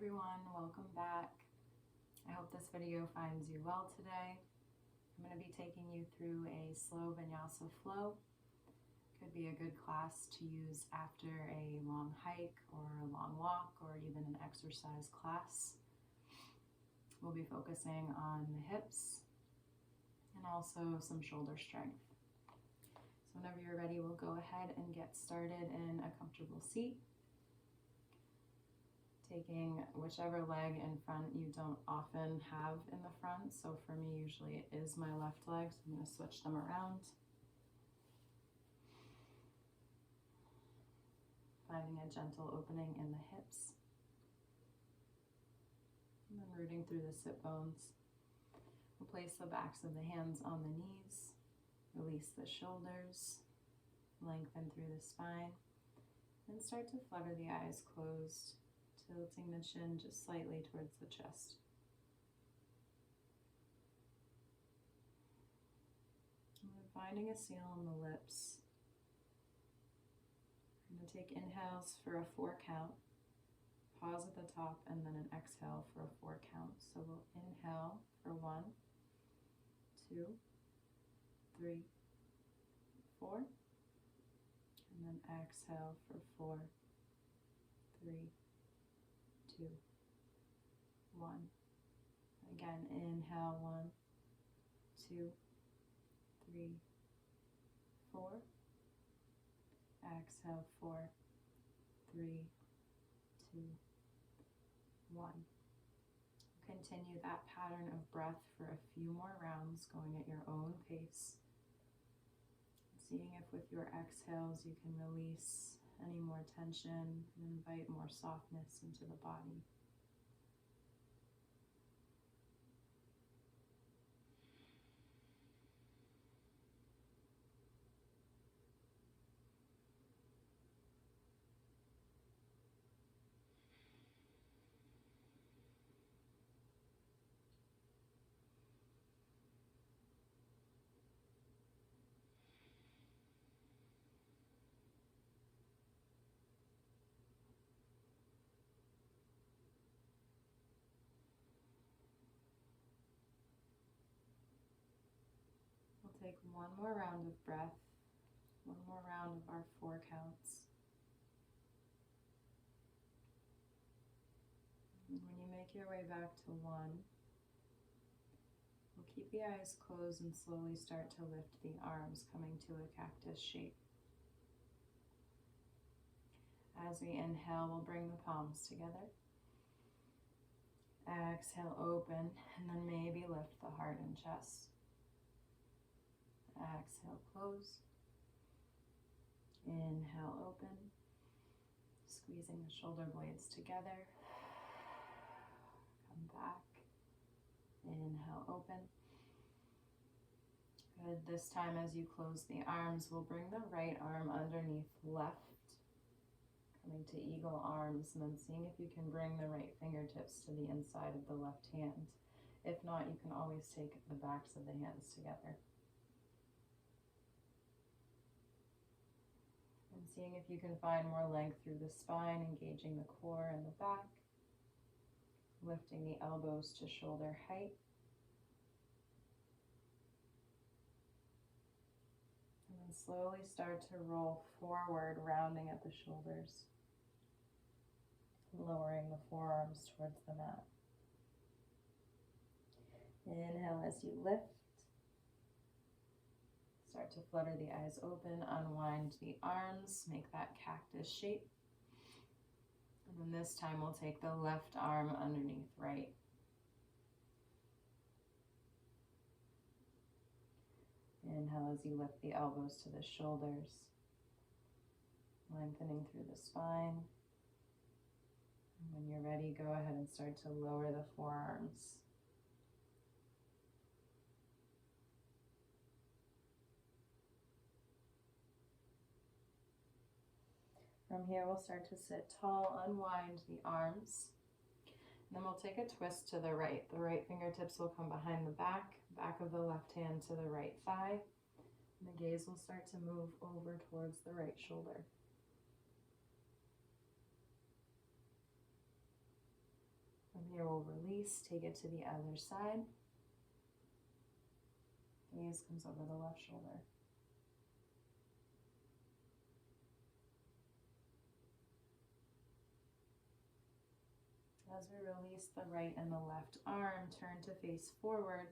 everyone, welcome back. I hope this video finds you well today. I'm going to be taking you through a slow Vinyasa flow. Could be a good class to use after a long hike or a long walk or even an exercise class. We'll be focusing on the hips and also some shoulder strength. So whenever you're ready, we'll go ahead and get started in a comfortable seat. Taking whichever leg in front you don't often have in the front. So for me, usually it is my left leg, so I'm going to switch them around. Finding a gentle opening in the hips. And then rooting through the sit bones. We'll place the backs of the hands on the knees. Release the shoulders. Lengthen through the spine. And start to flutter the eyes closed, tilting the chin just slightly towards the chest. And then finding a seal on the lips. We're going to take inhales for a 4 count, pause at the top, and then an exhale for a 4 count. So we'll inhale for 1, 2, 3, 4, and then exhale for 4, 3, 2, 1. Again, inhale 1, 2, 3, 4. Exhale 4, 3, 2, 1. Continue that pattern of breath for a few more rounds, going at your own pace. Seeing if with your exhales you can release any more tension and invite more softness into the body. Take one more round of breath, one more round of our 4 counts. And when you make your way back to 1, we'll keep the eyes closed and slowly start to lift the arms, coming to a cactus shape. As we inhale, we'll bring the palms together. Exhale, open, and then maybe lift the heart and chest. Exhale, close. Inhale, open. Squeezing the shoulder blades together. Come back. Inhale, open. Good. This time as you close the arms, we'll bring the right arm underneath left. Coming to eagle arms, and then seeing if you can bring the right fingertips to the inside of the left hand. If not, you can always take the backs of the hands together. And seeing if you can find more length through the spine, engaging the core and the back. Lifting the elbows to shoulder height. And then slowly start to roll forward, rounding at the shoulders. Lowering the forearms towards the mat. Inhale as you lift. Start to flutter the eyes open, unwind the arms, make that cactus shape. And then this time we'll take the left arm underneath right. Inhale as you lift the elbows to the shoulders, lengthening through the spine. And when you're ready, go ahead and start to lower the forearms. From here, we'll start to sit tall, unwind the arms. And then we'll take a twist to the right. The right fingertips will come behind the back of the left hand to the right thigh. And the gaze will start to move over towards the right shoulder. here we'll release, take it to the other side. Gaze comes over the left shoulder. As we release the right and the left arm, turn to face forward.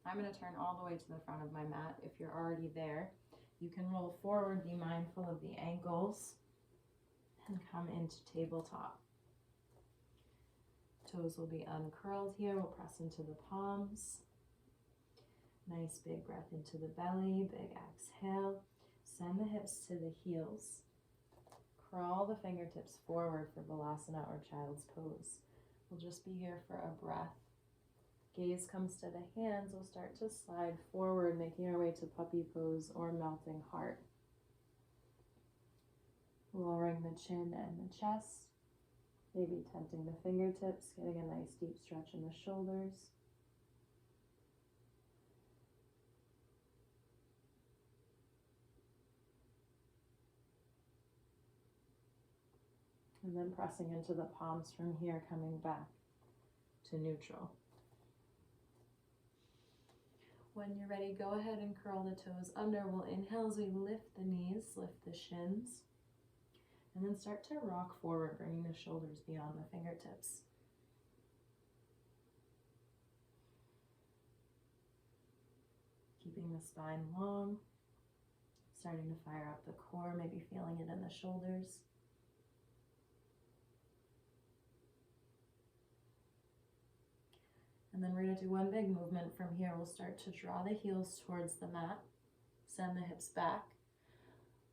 I'm going to turn all the way to the front of my mat. If you're already there, you can roll forward, be mindful of the ankles, and come into tabletop. Toes will be uncurled here. We'll press into the palms. Nice big breath into the belly, big exhale. Send the hips to the heels. Crawl the fingertips forward for Malasana or Child's Pose. We'll just be here for a breath. Gaze comes to the hands. We'll start to slide forward, making our way to puppy pose or melting heart. Lowering the chin and the chest. Maybe tenting the fingertips, getting a nice deep stretch in the shoulders. And then pressing into the palms from here, coming back to neutral. When you're ready, go ahead and curl the toes under. We'll inhale as we lift the knees, lift the shins. And then start to rock forward, bringing the shoulders beyond the fingertips. Keeping the spine long. Starting to fire up the core, maybe feeling it in the shoulders. And then we're going to do one big movement from here. We'll start to draw the heels towards the mat. Send the hips back.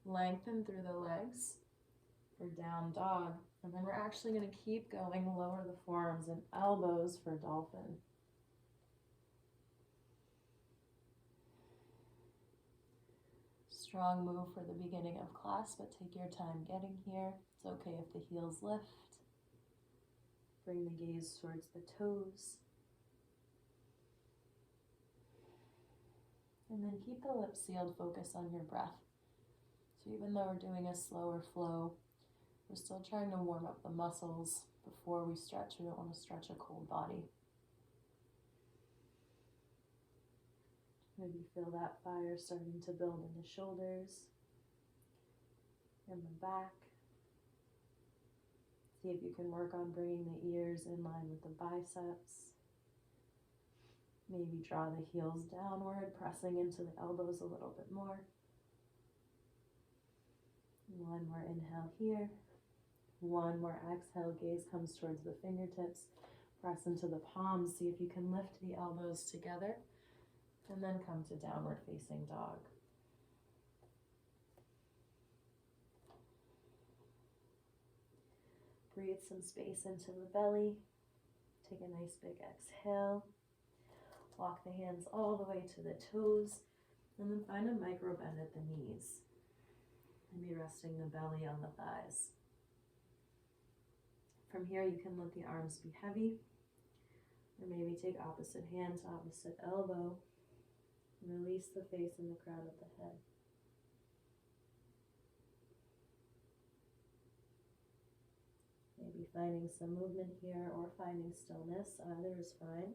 Lengthen through the legs for down dog. And then we're actually going to keep going, lower the forearms and elbows for dolphin. Strong move for the beginning of class, but take your time getting here. It's okay if the heels lift. Bring the gaze towards the toes. And then keep the lips sealed, focus on your breath. So even though we're doing a slower flow, we're still trying to warm up the muscles before we stretch. We don't want to stretch a cold body. Maybe feel that fire starting to build in the shoulders, in the back. See if you can work on bringing the ears in line with the biceps. Maybe draw the heels downward, pressing into the elbows a little bit more. One more inhale here. One more exhale, gaze comes towards the fingertips. Press into the palms, see if you can lift the elbows together. And then come to downward facing dog. Breathe some space into the belly. Take a nice big exhale. Walk the hands all the way to the toes. And then find a micro bend at the knees. Maybe resting the belly on the thighs. From here, you can let the arms be heavy. Or maybe take opposite hand to opposite elbow. Release the face and the crown of the head. Maybe finding some movement here or finding stillness. Either is fine.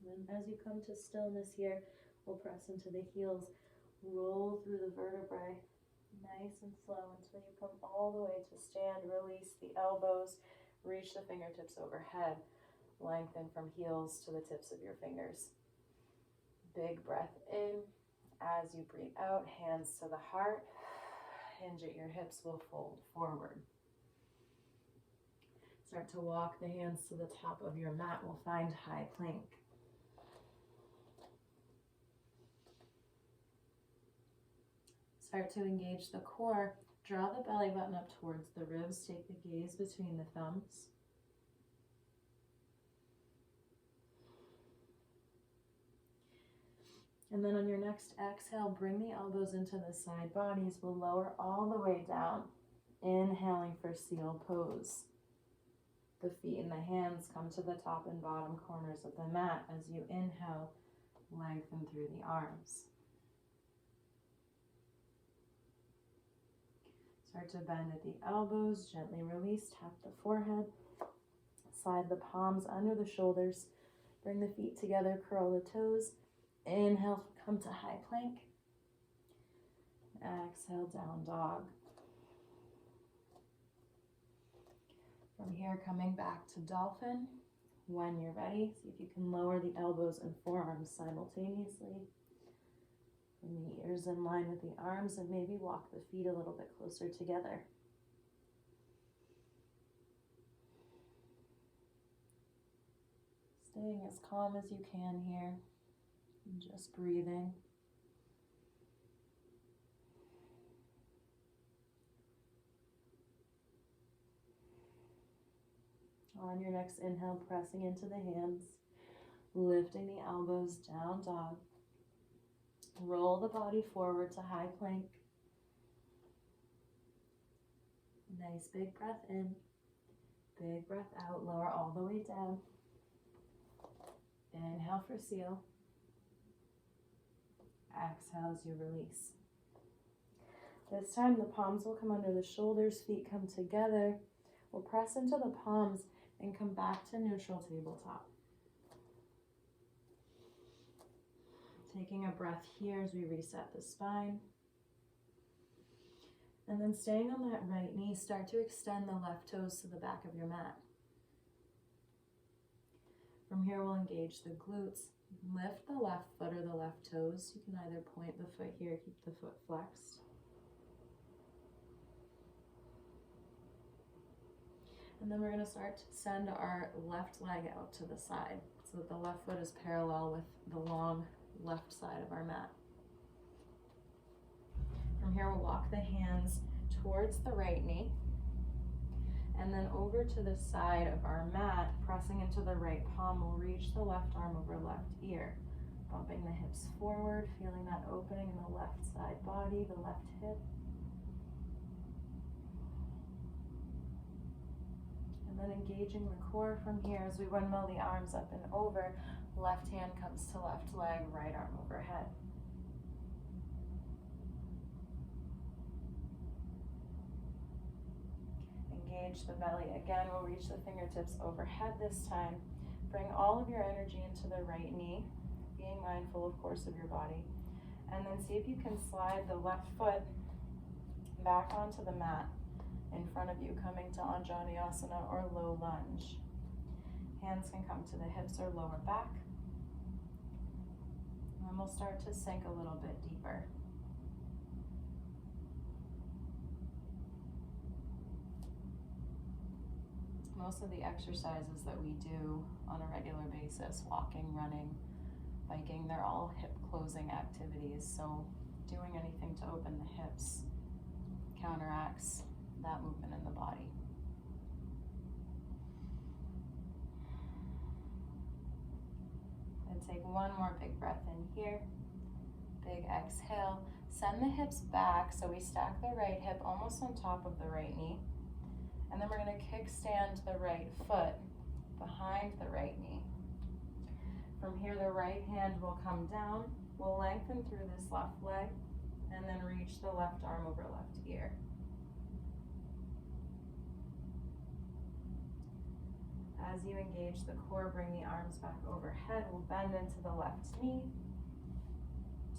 And as you come to stillness here, we'll press into the heels. Roll through the vertebrae. Nice and slow until you come all the way to stand. Release the elbows. Reach the fingertips overhead. Lengthen from heels to the tips of your fingers. Big breath in. As you breathe out, hands to the heart. Hinge at your hips, will fold forward. Start to walk the hands to the top of your mat. We'll find high plank. Start to engage the core. Draw the belly button up towards the ribs. Take the gaze between the thumbs. And then on your next exhale, bring the elbows into the side bodies. We'll lower all the way down. Inhaling for seal pose. The feet and the hands come to the top and bottom corners of the mat. As you inhale, lengthen through the arms. Start to bend at the elbows, gently release, tap the forehead. Slide the palms under the shoulders. Bring the feet together, curl the toes. Inhale, come to high plank. Exhale, down dog. From here, coming back to dolphin. When you're ready, see if you can lower the elbows and forearms simultaneously. Bring the ears in line with the arms and maybe walk the feet a little bit closer together. Staying as calm as you can here, and just breathing. On your next inhale, pressing into the hands, lifting the elbows, down dog. Roll the body forward to high plank. Nice big breath in, big breath out, lower all the way down. Inhale for seal. Exhale as you release. This time the palms will come under the shoulders, feet come together. We'll press into the palms and come back to neutral tabletop. Taking a breath here as we reset the spine. And then staying on that right knee, start to extend the left toes to the back of your mat. From here, we'll engage the glutes. Lift the left foot or the left toes. You can either point the foot here, keep the foot flexed. And then we're going to start to send our left leg out to the side so that the left foot is parallel with the long left side of our mat. From here, we'll walk the hands towards the right knee and then over to the side of our mat, pressing into the right palm. We'll reach the left arm over left ear, bumping the hips forward, feeling that opening in the left side body, the left hip. And then engaging the core from here as we windmill the arms up and over. Left hand comes to left leg, right arm overhead. Engage the belly. Again, we'll reach the fingertips overhead this time. Bring all of your energy into the right knee, being mindful, of course, of your body. And then see if you can slide the left foot back onto the mat in front of you, coming to Vinyasa or low lunge. Hands can come to the hips or lower back. And we'll start to sink a little bit deeper. Most of the exercises that we do on a regular basis, walking, running, biking, they're all hip closing activities. So doing anything to open the hips counteracts that movement in the body. And take one more big breath in here. Big exhale. Send the hips back so we stack the right hip almost on top of the right knee. And then we're going to kickstand the right foot behind the right knee. From here, the right hand will come down. We'll lengthen through this left leg and then reach the left arm over left ear. As you engage the core, bring the arms back overhead. We'll bend into the left knee.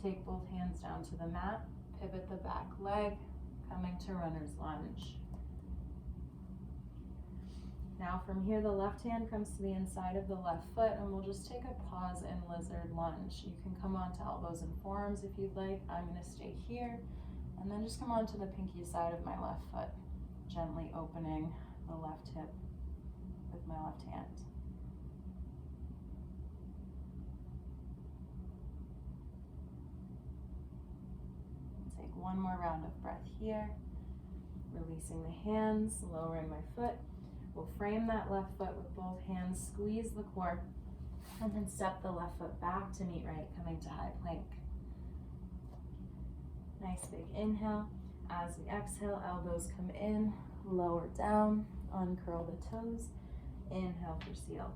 Take both hands down to the mat. Pivot the back leg, coming to runner's lunge. Now from here, the left hand comes to the inside of the left foot, and we'll just take a pause in lizard lunge. You can come onto elbows and forearms if you'd like. I'm going to stay here, and then just come onto the pinky side of my left foot, gently opening the left hip with my left hand. Take one more round of breath here, releasing the hands, lowering my foot. We'll frame that left foot with both hands, squeeze the core, and then step the left foot back to meet right, coming to high plank. Nice big inhale. As we exhale, elbows come in, lower down, uncurl the toes. Inhale for seal.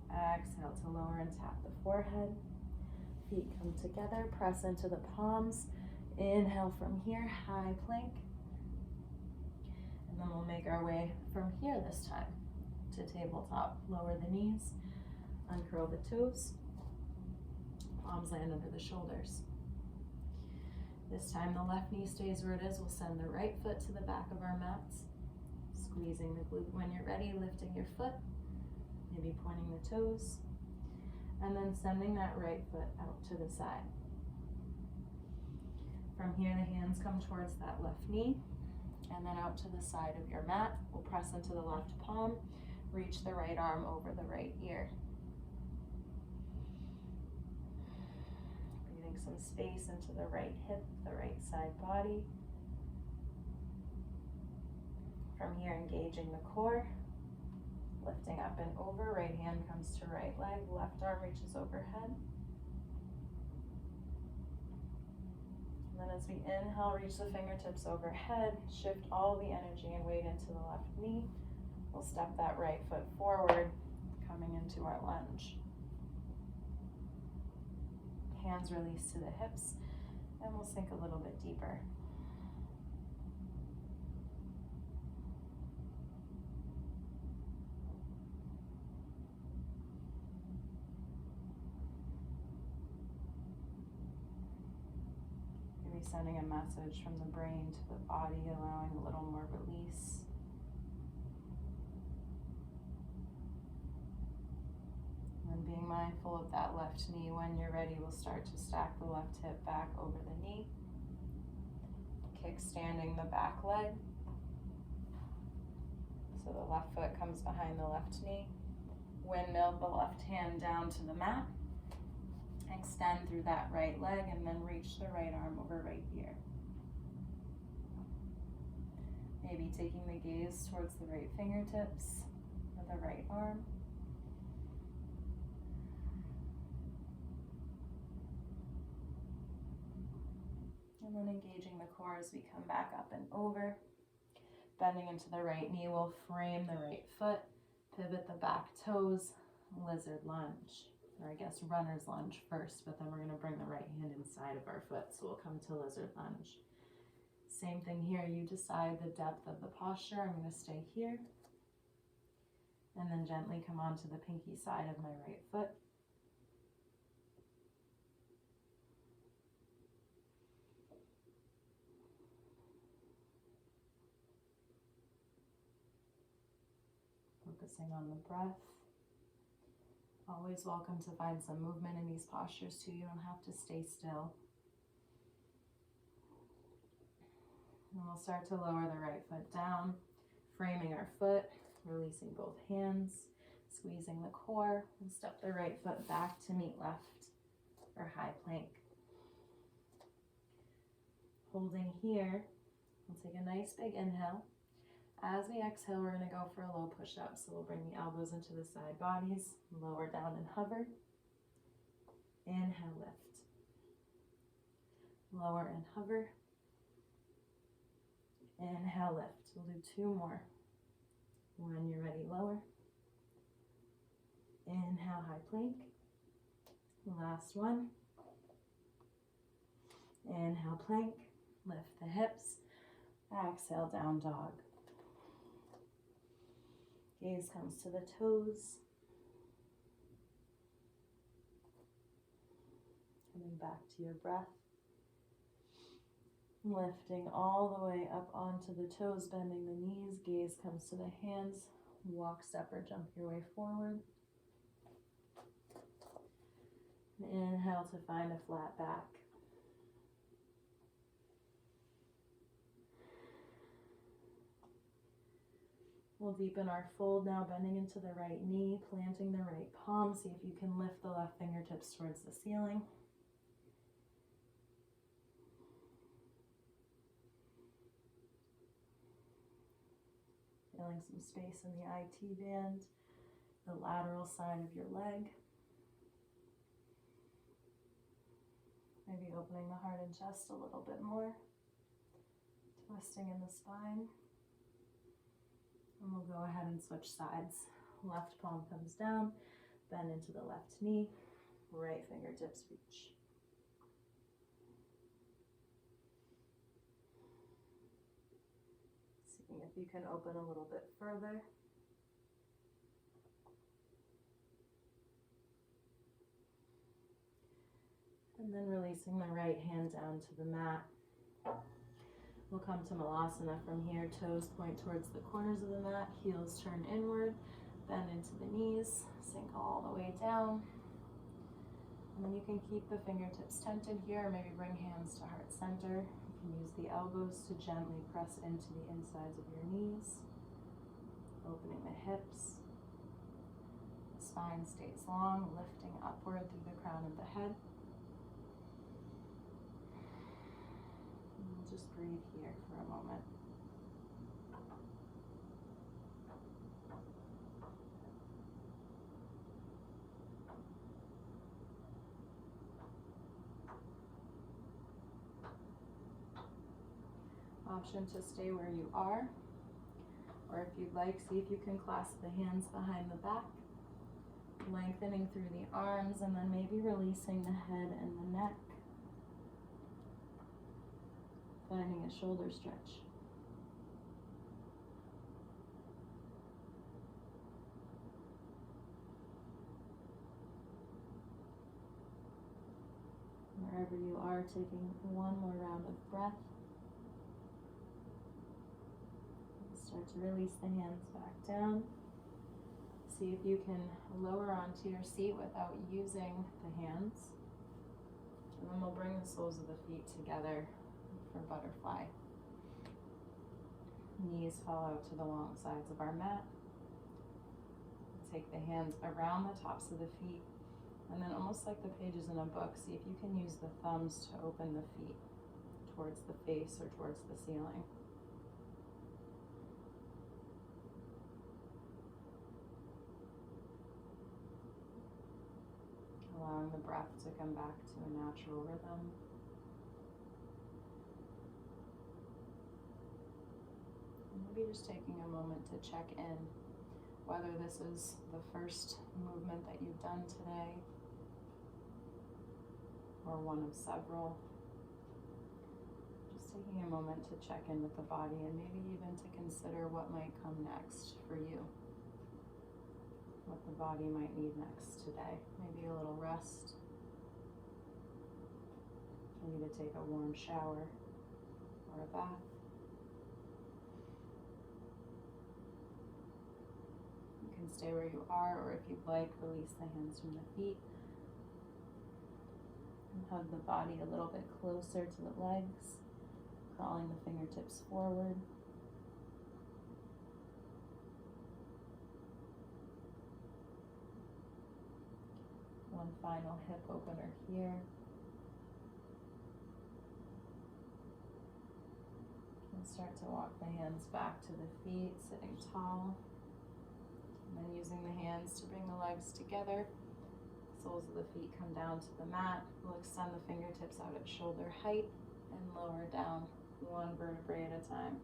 Exhale to lower and tap the forehead. Feet come together, press into the palms. Inhale from here, high plank. And then we'll make our way from here this time to tabletop. Lower the knees, uncurl the toes, palms land under the shoulders. This time the left knee stays where it is. We'll send the right foot to the back of our mats, squeezing the glute. When you're ready, lifting your foot, maybe pointing the toes, and then sending that right foot out to the side. From here, the hands come towards that left knee, and then out to the side of your mat. We'll press into the left palm, reach the right arm over the right ear. Breathing some space into the right hip, the right side body. From here, engaging the core, lifting up and over. Right hand comes to right leg, left arm reaches overhead. And then as we inhale, reach the fingertips overhead, shift all the energy and weight into the left knee. We'll step that right foot forward, coming into our lunge. Hands release to the hips, and we'll sink a little bit deeper. Sending a message from the brain to the body, allowing a little more release. And being mindful of that left knee. When you're ready, we'll start to stack the left hip back over the knee. Kickstanding the back leg. So the left foot comes behind the left knee. Windmill the left hand down to the mat. Extend through that right leg and then reach the right arm over right ear. Maybe taking the gaze towards the right fingertips or the right arm. And then engaging the core as we come back up and over. Bending into the right knee, we'll frame the right foot, pivot the back toes, lizard lunge. Or I guess runner's lunge first, but then we're going to bring the right hand inside of our foot, so we'll come to lizard lunge. Same thing here, you decide the depth of the posture. I'm going to stay here. And then gently come onto the pinky side of my right foot. Focusing on the breath. Always welcome to find some movement in these postures too. You don't have to stay still. And we'll start to lower the right foot down, framing our foot, releasing both hands, squeezing the core, and step the right foot back to meet left or high plank. Holding here, we'll take a nice big inhale. As we exhale, we're going to go for a low push-up. So we'll bring the elbows into the side bodies, lower down and hover. Inhale, lift. Lower and hover. Inhale, lift. We'll do two more. When you're ready, lower. Inhale, high plank. Last one. Inhale, plank. Lift the hips. Exhale, down dog. Gaze comes to the toes. Coming back to your breath. Lifting all the way up onto the toes, bending the knees. Gaze comes to the hands. Walk, step, or jump your way forward. Inhale to find a flat back. We'll deepen our fold now, bending into the right knee, planting the right palm. See if you can lift the left fingertips towards the ceiling. Feeling some space in the IT band, the lateral side of your leg. Maybe opening the heart and chest a little bit more. Twisting in the spine. And we'll go ahead and switch sides. Left palm comes down, bend into the left knee, right fingertips reach. If you can open a little bit further. And then releasing the right hand down to the mat. We'll come to Malasana from here. Toes point towards the corners of the mat, heels turn inward, bend into the knees, sink all the way down. And then you can keep the fingertips tented here, maybe bring hands to heart center. You can use the elbows to gently press into the insides of your knees, opening the hips. The spine stays long, lifting upward through the crown of the head. Just breathe here for a moment. Option to stay where you are, or if you'd like, see if you can clasp the hands behind the back, lengthening through the arms, and then maybe releasing the head and the neck. Finding a shoulder stretch. Wherever you are, taking one more round of breath. Start to release the hands back down. See if you can lower onto your seat without using the hands. And then we'll bring the soles of the feet together for butterfly. Knees fall out to the long sides of our mat. Take the hands around the tops of the feet, and then almost like the pages in a book, see if you can use the thumbs to open the feet towards the face or towards the ceiling. Allowing the breath to come back to a natural rhythm. Maybe just taking a moment to check in, whether this is the first movement that you've done today or one of several. Just taking a moment to check in with the body and maybe even to consider what might come next for you, what the body might need next today. Maybe a little rest, maybe to take a warm shower or a bath. Stay where you are, or if you'd like, release the hands from the feet and hug the body a little bit closer to the legs, crawling the fingertips forward. One final hip opener here. And start to walk the hands back to the feet, sitting tall. And then using the hands to bring the legs together. Soles of the feet come down to the mat. We'll extend the fingertips out at shoulder height and lower down one vertebrae at a time.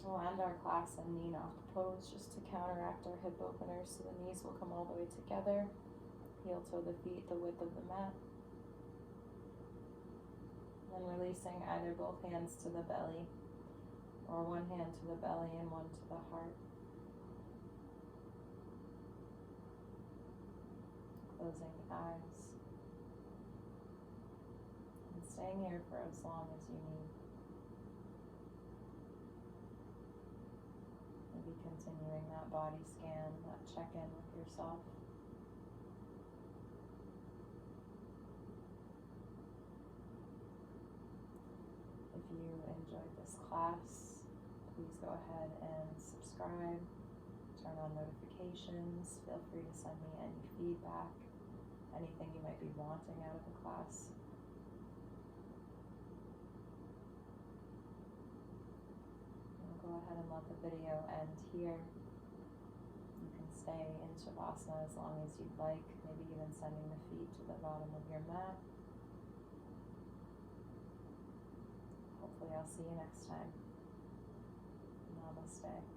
We'll end our class in knee knock pose just to counteract our hip openers, so the knees will come all the way together. Heel toe the feet the width of the mat. And releasing either both hands to the belly, or one hand to the belly and one to the heart. Closing the eyes. And staying here for as long as you need. Maybe continuing that body scan, that check-in with yourself. If you enjoyed this class, please go ahead and subscribe, turn on notifications, feel free to send me any feedback, anything you might be wanting out of the class. I'll go ahead and let the video end here. You can stay in Shavasana as long as you'd like, maybe even sending the feet to the bottom of your mat. Hopefully I'll see you next time. Namaste.